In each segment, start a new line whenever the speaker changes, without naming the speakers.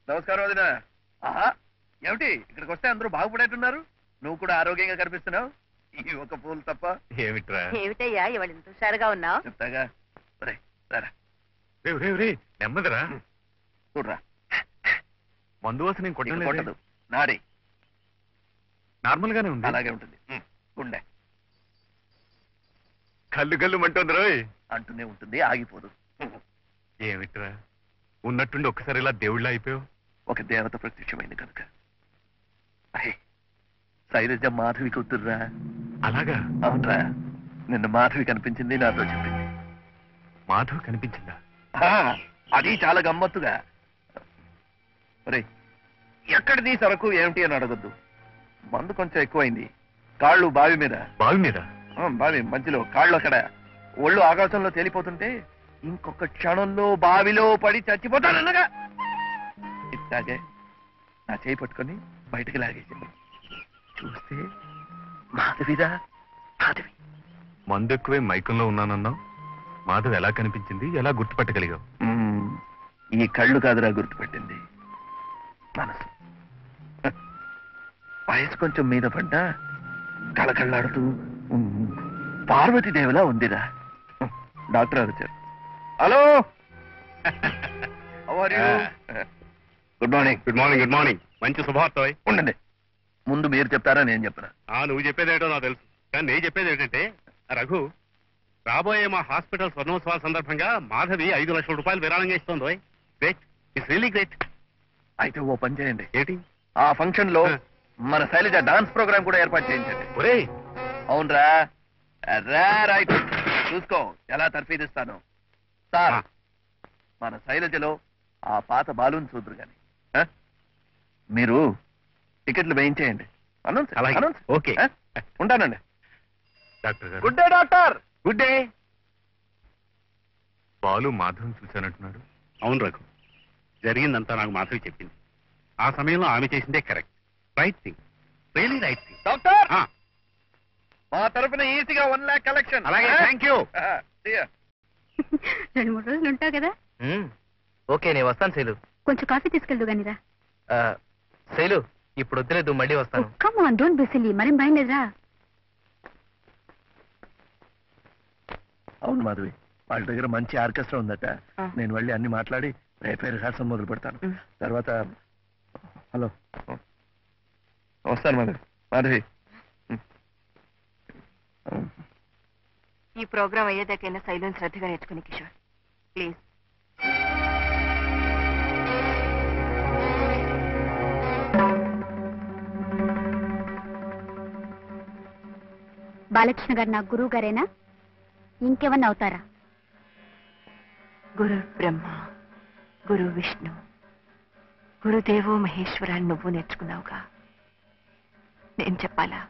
నమస్కారం వదినా. ఆహా, ఏమిటి ఇక్కడికి వస్తే అందరూ బాగుపడేట్టున్నారు? నువ్వు కూడా ఆరోగ్యంగా కనిపిస్తున్నావు. ఈ ఒక పూలు తప్ప.
ఏమిట్రా?
ఏమిటయ్యా ఇవాళ ఇంత హుషారుగా ఉన్నావు?
చెప్తాగా.
నెమ్మదిరా.
చూడరా,
మందు వాసన
కొట్టదు. నాడి
నార్మల్ గానే ఉంది.
అలాగే ఉంటుంది. గుండె
కళ్ళు గల్లు మంటుంది రోయ్.
అంటూనే ఉంటుంది, ఆగిపోదు.
ఏమిట్రా ఉన్నట్టుండి ఒక్కసారి ఇలా దేవుళ్ళ అయిపోయావు?
ఒక దేవత ప్రత్యక్షమైంది కనుక. శైలజ మాధవి కూతుర్రా.
అలాగా?
అవునరా, నిన్న మాధవి కనిపించింది, నాతో చెప్పింది.
మాధవి కనిపించిందా?
అది చాలా గమ్మత్తుగా. ఒరే, ఎక్కడిది సరకు ఏమిటి అని అడగొద్దు. మందు కొంచెం ఎక్కువైంది. కాళ్ళు బావి మీద.
బావి మీద?
బావి మధ్యలో కాళ్ళు అక్కడ. ఒళ్ళు ఆకాశంలో తేలిపోతుంటే ఇంకొక క్షణంలో బావిలో పడి చచ్చిపోతానన్నగా ఇట్లాగే నా చేయి పట్టుకొని బయటికి లాగేసింది. చూస్తే మాధవిదా. మాధవి.
మందు ఎక్కువే మైకంలో ఉన్నానన్నావు. మాధవి ఎలా కనిపించింది, ఎలా గుర్తుపట్టగలిగావు?
ఈ కళ్ళు కాదురా గుర్తుపెట్టింది, మనసు. వయసు కొంచెం మీద పడ్డా కళకళ్ళాడుతూ పార్వతీదేవిలా ఉందిరా. డాక్టర్ గారు వచ్చారు. Hello, good morning.
Good morning. Good morning. మంచి శుభార్త.
ఉండండి, ముందు మీరు చెప్తారా నేను చెప్పనా?
నువ్వు చెప్పేదేటో నాకు తెలుసు, కానీ నేను చెప్పేది ఏంటంటే, రఘు, రాబోయే మా హాస్పిటల్ స్వర్ణోత్సవాల సందర్భంగా మాధవి 5 లక్షల రూపాయలు విరాళంగా ఇస్తోంది. Great, it's really great.
అయితే ఓ పని చేయండి.
ఏంటి?
ఆ ఫంక్షన్ లో మన శైలజ డాన్స్ ప్రోగ్రామ్ కూడా ఏర్పాటు చేయించండి.
ఒరే,
అవునరా, రైట్. చూసుకో ఎలా తర్ఫీదిస్తాను. సార్, మన శైలజలో ఆ పాత బాలుని చూద్దరు గాని మీరు టికెట్లు వేయించేయండి. అనౌన్స్.
ఓకే,
ఉంటానండి.
డాక్టర్ గారు.
Good day doctor.
Good day. Balu మాధవం చూశానంటున్నాడు. అవును రఘు, జరిగిందంతా నాకు మాధవి చెప్పింది. ఆ సమయంలో ఆమె చేసిందే correct, right thing, really right thing.
Doctor, మా తరఫున ఈజీగా 1 lakh కలెక్షన్.
అలాగే, థ్యాంక్ యూ.
2-3 రోజులు ఉంటావు కదా?
ఓకే, నేను వస్తాను శైలు.
కొంచెం కాఫీ తీసుకెళ్దు గానిరా.
శైలు, ఇప్పుడు వద్దులేదు, మళ్ళీ వస్తాను.
Come on, don't be silly. మరేం భయం లేదురా.
అవును మాధవి, వాళ్ళ దగ్గర మంచి ఆర్కెస్ట్రా ఉందట. నేను వెళ్ళి అన్ని మాట్లాడి రేపే రిహార్సల్ మొదలు పెడతాను. తర్వాత హలో, వస్తాను మాధవి. మాధవి,
ఈ ప్రోగ్రాం అయ్యేదాకైనా శైలం శ్రద్ధగా నేర్చుకుని కిషోర్, ప్లీజ్. బాలకృష్ణ గారు నా గురువు గారేనా? ఇంకేమన్నా అవుతారా? గురు బ్రహ్మ, గురు విష్ణు, గురుదేవో మహేశ్వర నువ్వు నేర్చుకున్నావుగా, నేను చెప్పాలా?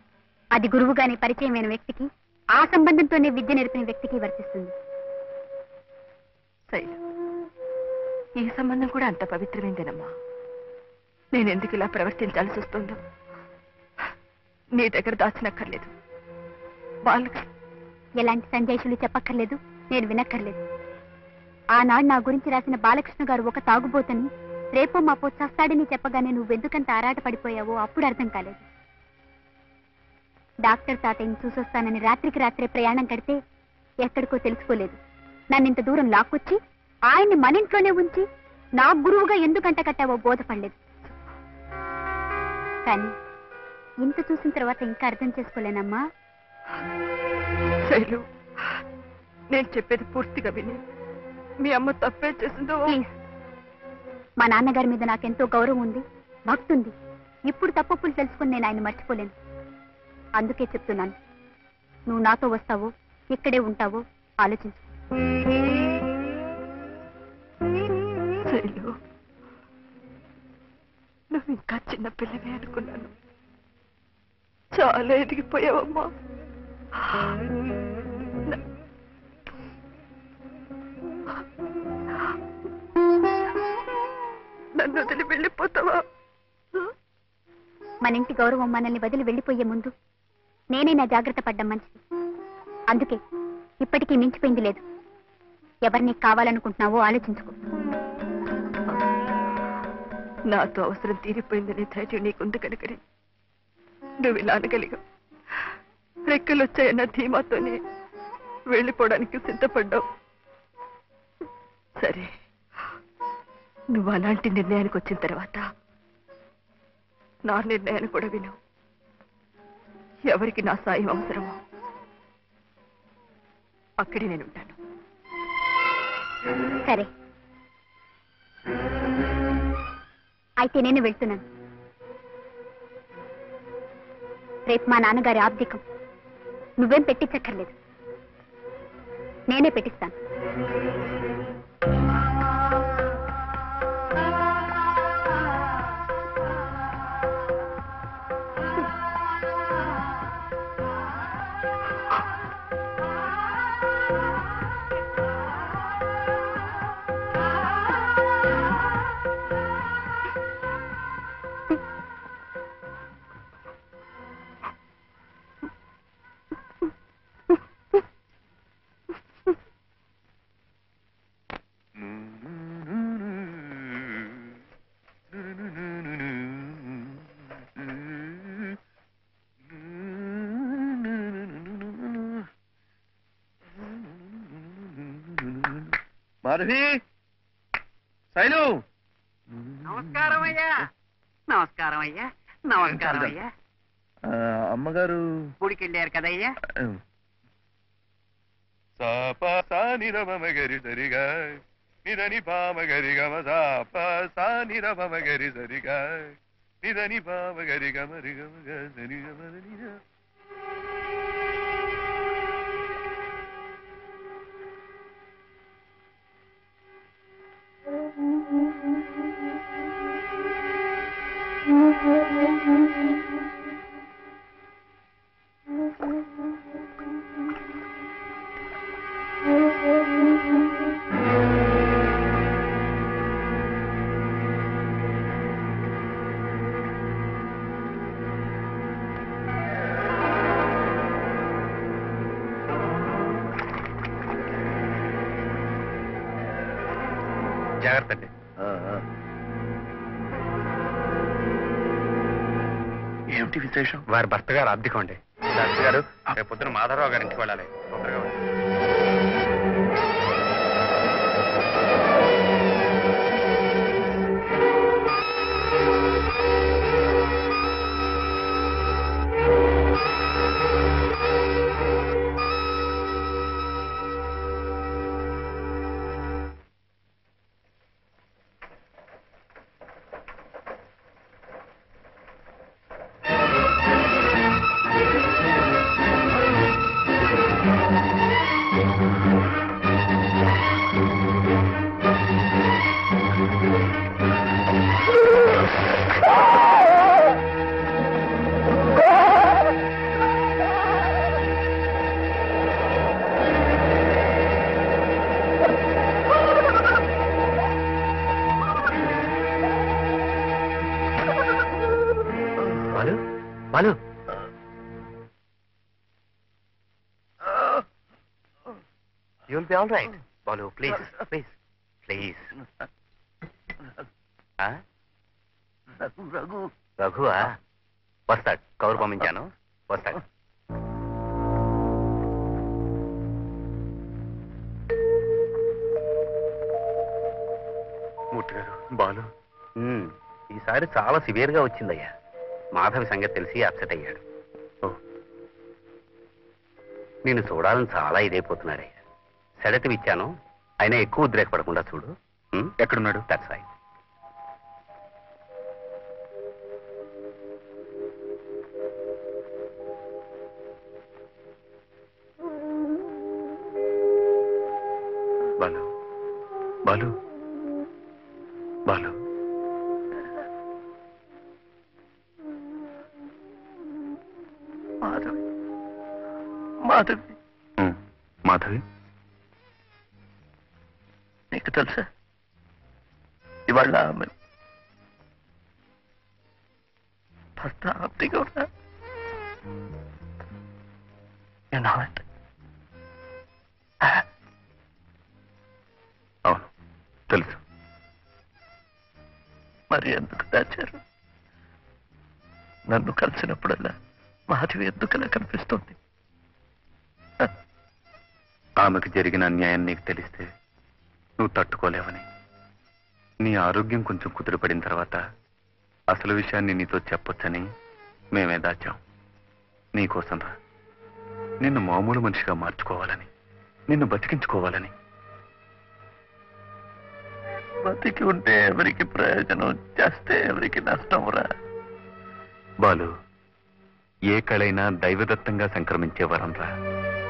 అది గురువుగానే పరిచయమైన వ్యక్తికి, ఆ సంబంధంతోనే విద్య నేర్పిన వ్యక్తికి వర్తిస్తుంది. శైలం, ఈ సంబంధం కూడా అంత పవిత్రమైందేనమ్మా. నేనెందుకు ఇలా ప్రవర్తించాల్సి వస్తుందో నీ దగ్గర దాచినక్కర్లేదు. ఎలాంటి సంజాయిషులు చెప్పక్కర్లేదు, నేను వినక్కర్లేదు. ఆనాడు నా గురించి రాసిన బాలకృష్ణ గారు ఒక తాగుబోతని, రేపో మాపో చస్తాడని చెప్పగానే నువ్వెందుకంత ఆరాట పడిపోయావో అప్పుడు అర్థం కాలేదు. డాక్టర్ తాతయ్యని చూసొస్తానని రాత్రికి రాత్రే ప్రయాణం కడితే ఎక్కడికో తెలుసుకోలేదు. నన్నింత దూరం లాక్కొచ్చి ఆయన్ని మన ఇంట్లోనే ఉంచి నా గురువుగా ఎందుకంట కట్టావో బోధపడలేదు. కానీ ఇంత చూసిన తర్వాత ఇంకా అర్థం చేసుకోలేనమ్మా. శైలు, నేను చెప్పేది పూర్తిగా విని మీ అమ్మ తప్పే చేసిందో. మా నాన్నగారి మీద నాకెంతో గౌరవం ఉంది, భక్తి ఉంది. ఇప్పుడు తప్పులు తెలుసుకుని నేను ఆయన మర్చిపోలేను. అందుకే చెప్తున్నాను, నువ్వు నాతో వస్తావో ఇక్కడే ఉంటావో ఆలోచించు. శైలు, నువ్వు ఇంకా చిన్న పిల్లవే అనుకున్నాను. చాలా ఎదిగిపోయావమ్మా. నన్ను వదిలి వెళ్ళిపోతావా? మన ఇంటి గౌరవం మనల్ని వదిలి వెళ్ళిపోయే ముందు నేనైనా జాగ్రత్త పడ్డం మంచిది. అందుకే ఇప్పటికీ మించిపోయింది లేదు. ఎవరిని కావాలనుకుంటున్నావో ఆలోచించుకో. నాతో అవసరం తీరిపోయిందనే ధైర్యం నీకుంది కనుకనే నువ్వు ఇలా అనగలిగావు. రెక్కలొచ్చాయన్న ధీమాతోనే వెళ్ళిపోవడానికి సిద్ధపడ్డావు. సరే, నువ్వు అలాంటి నిర్ణయానికి వచ్చిన తర్వాత నా నిర్ణయాన్ని కూడా విను. ఎవరికి నా సాయం అవసరమో అక్కడే నేను ఉంటాను.
సరే, అయితే నేను వెళ్తున్నాను. రేపు మా నాన్నగారి ఆబ్దికం. నువ్వేం పెట్టించక్కర్లేదు, నేనే పెట్టిస్తాను.
మాధవి, శైలు.
నమస్కారం అయ్యా. నమస్కారం అయ్యా. నమస్కారం అయ్యా.
అమ్మగారు
గుడికి వెళ్ళారు కదయ్యా.
సానిరమగరి సరిగా నిదని పామగరి గమ సాప సానిరమగరి సరిగా నిదని పామగరి గమరి గమ సరి గమరి.
జాగ్రత్త అండి.
ఏమిటి విశేషం?
వారి భర్త గారు ఆర్థికం అండి. డాక్టర్ గారు, రేపు పొద్దున మాధవరావు గారి ఇంటికి వెళ్ళాలి. తొందరగా వెళ్ళండి.
Balu,
You'll be all right. Balu, please, please, please.
Raghu
రఘువా? వస్తాడు. కౌరు పంపించాను, వస్తాడు. మూర్తి గారు, బాలు ఈసారి చాలా సివియర్ గా వచ్చిందయ్యా. మాధవి సంగతి తెలిసి అప్సెట్ అయ్యాడు. నేను చూడాలని చాలా ఇదైపోతున్నాడయ్యా. సెడటివ్ ఇచ్చాను, అయినా ఎక్కువ ఉద్రేకపడకుండా చూడు. ఎక్కడున్నాడు? That's right. బాలు, బాలు, బాలు.
మాధవి, మాధవి,
మాధవి,
నీకు తెలుసా ఇవాళ భర్త ఆప్తిగా ఉన్నా.
అవును తెలుసు.
మరి ఎందుకు దాచారు? నన్ను కలిసినప్పుడల్లా మాధవి ఎందుకలా కనిపిస్తుంది?
ఆమెకు జరిగిన అన్యాయం నీకు తెలిస్తే నువ్వు తట్టుకోలేవని, నీ ఆరోగ్యం కొంచెం కుదురుపడిన తర్వాత అసలు విషయాన్ని నీతో చెప్పొచ్చని మేమే దాచాం. నీకోసం రా, నిన్ను మామూలు మనిషిగా మార్చుకోవాలని, నిన్ను బతికించుకోవాలని.
బతికి ఉంటే ఎవరికి ప్రయోజనం, చేస్తే ఎవరికి నష్టం రా?
బాలు, ఏ కళైనా దైవదత్తంగా సంక్రమించే వరం రా,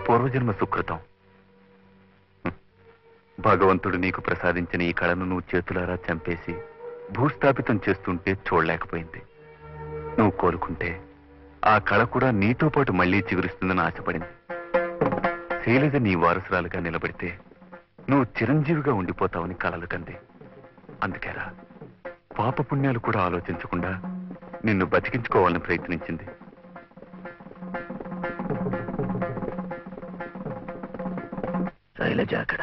పూర్వజన్మ సుకృతం. భగవంతుడు నీకు ప్రసాదించిన ఈ కళను నువ్వు చేతులారా చంపేసి భూస్థాపితం చేస్తుంటే చూడలేకపోయింది. నువ్వు కోరుకుంటే ఆ కళ కూడా నీతో పాటు మళ్లీ చిగురిస్తుందని ఆశపడింది. శైలజ నీ వారసురాలుగా నిలబడితే నువ్వు చిరంజీవిగా ఉండిపోతావని కలలు కంది. అందుకేరా పాపపుణ్యాలు కూడా ఆలోచించకుండా నిన్ను బతికించుకోవాలని ప్రయత్నించింది.
శైలజ అక్కడ.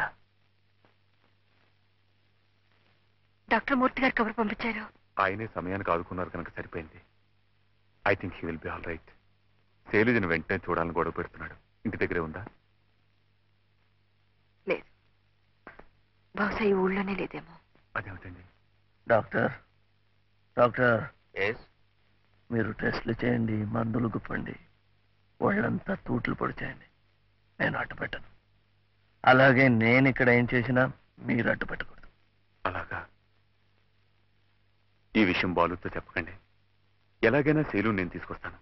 డాక్టర్ మూర్తి గారు కబురు పంపించారు.
ఆయనే సమయానికి ఆదుకున్నారు కనుక సరిపోయింది. I think he will be all right. శైలజను వెంటనే చూడాలని గొడవ పెడుతున్నాడు. ఇంటి దగ్గరే ఉందా?
లేదు, బహుశా ఈ ఊళ్ళోనే లేదేమో.
అదేమిటండి?
డాక్టర్, డాక్టర్, మీరు టెస్ట్లు చేయండి, మందులు గుప్పండి, ఒళ్ళంతా తూట్లు పొడి చేయండి. నేను అడ్డు పెట్టను. అలాగే నేను ఇక్కడ ఏం చేసినా మీరు అడ్డు పెట్టకూడదు.
అలాగా? ఈ విషయం బాలుతో చెప్పకండి. ఎలాగైనా శైలు నేను తీసుకొస్తాను.